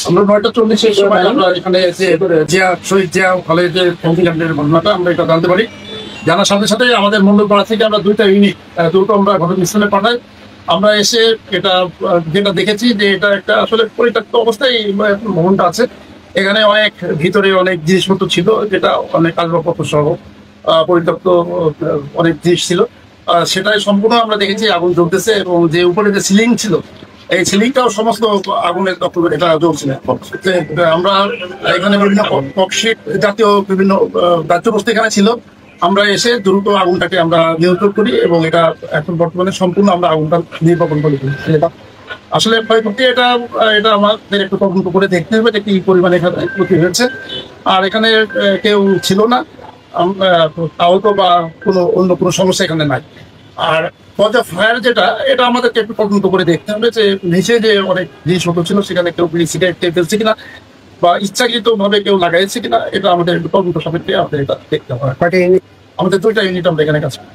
আমরা ৯টা ৪০-এর সময় আমরা এখানে শহীদ জিয়া হলে যে অগ্নিকাণ্ডের ঘটনাটা আমরা এটা জানতে পারি। জানার সাথে সাথে আমাদের মন্ডলপাড়া থেকে আমরা 2টা ইউনিট দ্রুত আমরা ঘটনাস্থলে পাঠাই। আমরা এসে এটা যেটা দেখেছি যে এটা একটা আসলে পরিত্যক্ত অবস্থায় ভবনটা আছে। এখানে অনেক ভিতরে অনেক জিনিসপত্র ছিল, যেটা অনেক আসবাবপত্র সহ পরিত্যক্ত অনেক জিনিস ছিল। সেটাই সম্পূর্ণ আমরা দেখেছি আগুন জ্বলতেছে, এবং যে উপরে যে সিলিং ছিল এই সিলিংটাও সমস্ত আগুনের এটা জ্বলছিল। আমরা এখানে বিভিন্ন ককশিট জাতীয় বিভিন্ন দাহ্য এখানে ছিল। আমরা এসে দ্রুত আগুনটাকে আমরা নিয়ন্ত্রণ করি, এবং এটা এখন বর্তমানে সম্পূর্ণ আমরা আগুনটা নির্বাপন করি। আসলে ক্ষয়ক্ষতি এটা আমাদের একটু তদন্ত করে দেখতে হবে যে কি পরিমাণে এখানে ক্ষতি হয়েছে। আর এখানে কেউ ছিল না, আহত বা অন্য কোনো সমস্যা এখানে নাই। আর কজ অফ ফায়ার যেটা, এটা আমাদেরকে একটু তদন্ত করে দেখতে হবে যে নিচে যে অনেক জিনিসপত্র ছিল সেখানে কেউ সিগারেট ফেলছে কিনা বা ইচ্ছাকৃত ভাবে কেউ লাগাইছে কিনা, এটা আমাদের একটু তদন্ত সাপেক্ষে আমাদের এটা দেখতে হবে। আমাদের 2টা ইউনিট আমরা এখানে কাজ করি।